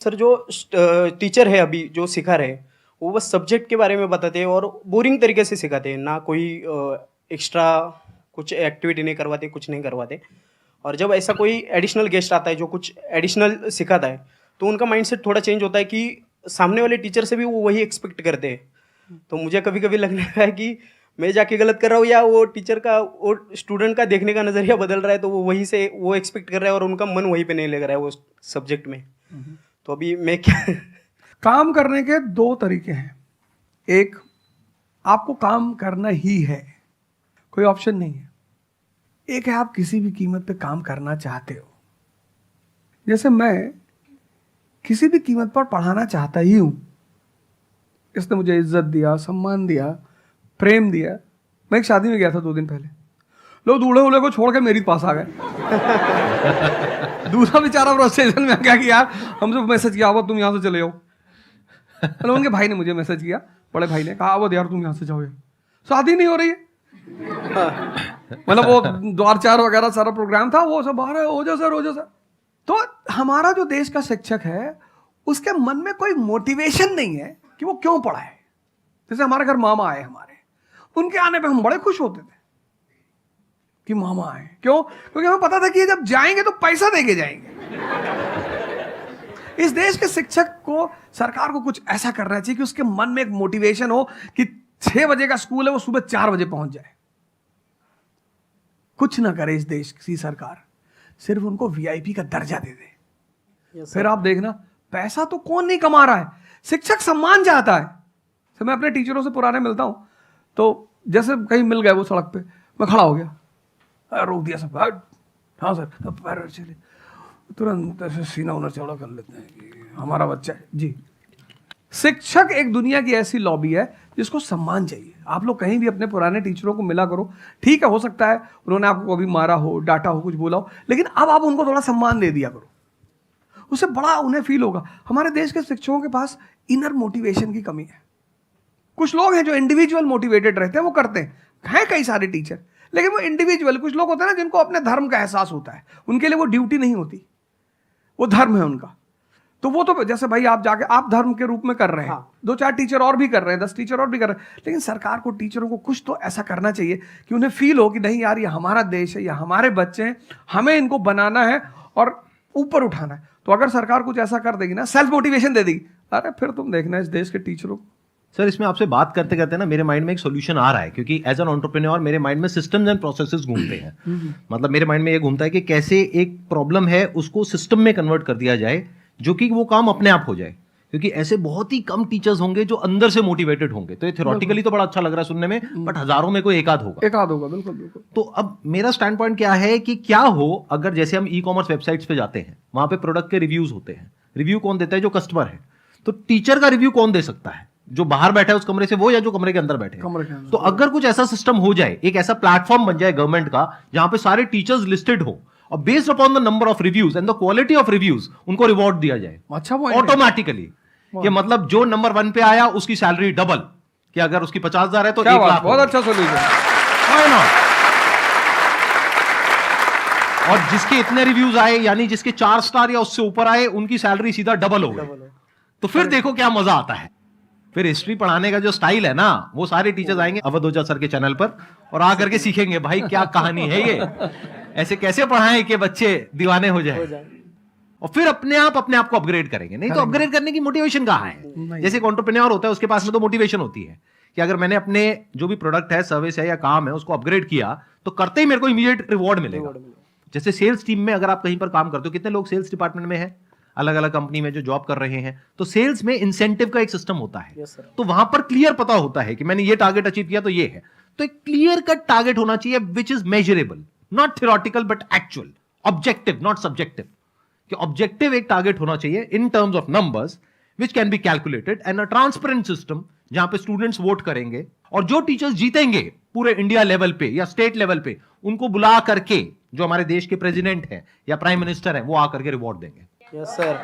Sir जो teacher है अभी जो सिखा रहे हैं वो बस सब्जेक्ट के बारे में बताते हैं और बोरिंग तरीके से सिखाते हैं ना कोई एक्स्ट्रा कुछ एक्टिविटी नहीं करवाते कुछ नहीं करवाते। और जब ऐसा कोई एडिशनल गेस्ट आता है जो कुछ एडिशनल सिखाता है तो उनका माइंडसेट थोड़ा चेंज होता है कि सामने वाले टीचर से भी वो वही एक्सपेक्ट करते हैं। तो मुझे कभी कभी लगने लगा है कि मैं जाके गलत कर रहा हूँ या वो टीचर का वो स्टूडेंट का देखने का नज़रिया बदल रहा है, तो वो वहीं से वो एक्सपेक्ट कर रहा है और उनका मन वहीं पे नहीं लग रहा है वो सब्जेक्ट में। तो अभी मैं क्या काम करने के दो तरीके हैं। एक, आपको काम करना ही है, कोई ऑप्शन नहीं है। एक है आप किसी भी कीमत पे काम करना चाहते हो। जैसे मैं किसी भी कीमत पर पढ़ाना चाहता ही हूं। इसने मुझे इज्जत दिया, सम्मान दिया, प्रेम दिया। मैं एक शादी में गया था 2 दिन पहले, लोग दूल्हे उल्हे को छोड़ के मेरे पास आ गए। दूसरा बेचारा फ्रस्ट्रेशन में आ गया कि यार हमसे मैसेज किया हुआ तुम यहाँ से चले जाओ। मतलब उनके भाई ने मुझे मैसेज किया, बड़े भाई ने कहा वो यार तुम यहाँ से जाओ, यार शादी नहीं हो रही है। मतलब वो द्वार चार वगैरह सारा प्रोग्राम था, वो सब बाहर है, हो जाओ सर। तो हमारा जो देश का शिक्षक है उसके मन में कोई मोटिवेशन नहीं है कि वो क्यों पढ़ाए। जैसे हमारे घर मामा आए, हमारे उनके आने पे हम बड़े खुश होते थे कि मामा आए। क्यों? क्योंकि हमें पता था कि जब जाएंगे तो पैसा देके जाएंगे। इस देश के शिक्षक को, सरकार को कुछ ऐसा करना चाहिए कि उसके मन में एक मोटिवेशन हो कि 6 बजे का स्कूल है वो सुबह 4 बजे पहुंच जाए। कुछ ना करे इस देश की सरकार, सिर्फ उनको वीआईपी का दर्जा दे दे। फिर आप देखना, पैसा तो कौन नहीं कमा रहा है, शिक्षक सम्मान चाहता है। तो मैं अपने टीचरों से पुराने मिलता हूं, तो जैसे कहीं मिल गए वो सड़क पे, मैं खड़ा हो गया, रोक दिया सब, हाँ सर, तब पैर चले, तुरंत ऐसे सीना उन्हें चौड़ा कर लेते हैं कि हमारा बच्चा है जी। शिक्षक एक दुनिया की ऐसी लॉबी है जिसको सम्मान चाहिए। आप लोग कहीं भी अपने पुराने टीचरों को मिला करो, ठीक है हो सकता है उन्होंने आपको कभी मारा हो, डांटा हो, कुछ बोला हो, लेकिन अब आप उनको थोड़ा सम्मान दे दिया करो, उससे बड़ा उन्हें फील होगा। हमारे देश के शिक्षकों के पास इनर मोटिवेशन की कमी है। कुछ लोग हैं जो इंडिविजुअल मोटिवेटेड रहते हैं, वो करते हैं कई सारे टीचर, लेकिन वो इंडिविजुअल, कुछ लोग होते हैं ना जिनको अपने धर्म का एहसास होता है, उनके लिए वो ड्यूटी नहीं होती, वो धर्म है उनका। तो वो तो जैसे भाई आप जाके आप धर्म के रूप में कर रहे हैं, 2-4 टीचर और भी कर रहे हैं, 10 टीचर और भी कर रहे हैं, लेकिन सरकार को, टीचरों को कुछ तो ऐसा करना चाहिए कि उन्हें फील हो कि नहीं यार ये हमारा देश है, ये हमारे बच्चे हैं, हमें इनको बनाना है और ऊपर उठाना है। तो अगर सरकार कुछ ऐसा कर देगी ना, सेल्फ मोटिवेशन दे देगी, अरे फिर तुम देखना इस देश के टीचरों को। सर इसमें आपसे बात करते करते ना मेरे माइंड में एक सॉल्यूशन आ रहा है, क्योंकि एज एन एंटरप्रेन्योर मेरे माइंड में सिस्टम्स एंड प्रोसेसेस घूमते हैं। मतलब मेरे माइंड में ये घूमता है कि कैसे एक प्रॉब्लम है उसको सिस्टम में कन्वर्ट कर दिया जाए, जो कि वो काम अपने आप हो जाए। क्योंकि ऐसे बहुत ही कम टीचर्स होंगे जो अंदर से मोटिवेटेड होंगे। तो ये थ्योरेटिकली तो बड़ा अच्छा लग रहा है सुनने में, बट हजारों में कोई एक आध होगा। बिल्कुल। तो अब मेरा स्टैंड पॉइंट क्या है कि क्या हो अगर जैसे हम ई कॉमर्स वेबसाइट्स पे जाते हैं, वहां पे प्रोडक्ट के रिव्यूज होते हैं। रिव्यू कौन देता है? जो कस्टमर है। तो टीचर का रिव्यू कौन दे सकता है? जो बाहर बैठा है उस कमरे से, वो, या जो कमरे के अंदर बैठे हैं। तो अगर कुछ ऐसा सिस्टम हो जाए, एक ऐसा प्लेटफॉर्म बन जाए गवर्नमेंट का जहां पे सारे टीचर्स लिस्टेड हो और based upon the number of reviews and the quality of reviews उनको रिवॉर्ड दिया जाए अच्छा ऑटोमेटिकली। कि मतलब जो नंबर 1 पे आया उसकी सैलरी डबल, कि अगर उसकी 50,000 है तो 1 लाख। बहुत अच्छा सोल्यूशन। और जिसके इतने रिव्यूज आए, यानी जिसके 4 स्टार या उससे ऊपर आए, उनकी सैलरी सीधा डबल हो गई। तो फिर देखो क्या मजा आता है। फिर हिस्ट्री पढ़ाने का जो स्टाइल है ना, वो सारे टीचर्स आएंगे अवध ओझा सर के चैनल पर और आकर के सीखेंगे भाई क्या कहानी है ये, ऐसे कैसे पढ़ाएं कि बच्चे दीवाने हो जाए। और फिर अपने आप को अपग्रेड करेंगे। नहीं तो अपग्रेड करने की मोटिवेशन कहां है? जैसे एक एंटरप्रेन्योर होता है, उसके पास में तो मोटिवेशन होती है कि अगर मैंने अपने जो भी प्रोडक्ट है, सर्विस है या काम है, उसको अपग्रेड किया तो करते ही मेरे को इमीडिएट रिवॉर्ड मिलेगा। जैसे सेल्स टीम में अगर आप कहीं पर काम करते हो, कितने लोग सेल्स डिपार्टमेंट में है, अलग अलग कंपनी में जो जॉब कर रहे हैं, तो सेल्स में इंसेंटिव का एक सिस्टम होता है। तो वहां पर क्लियर पता होता है कि मैंने ये टारगेट अचीव किया तो ये है। तो एक क्लियर कट टारगेट होना चाहिए which is measurable, not theoretical but actual, objective not subjective. कि ऑब्जेक्टिव एक टारगेट होना चाहिए in terms of numbers which can be calculated and a transparent system जहां पे स्टूडेंट्स वोट करेंगे और जो टीचर्स जीतेंगे पूरे इंडिया लेवल पे या स्टेट लेवल पे, उनको बुला करके जो हमारे देश के प्रेसिडेंट हैं या प्राइम मिनिस्टर हैं, वो आकर के रिवॉर्ड देंगे। Yes sir.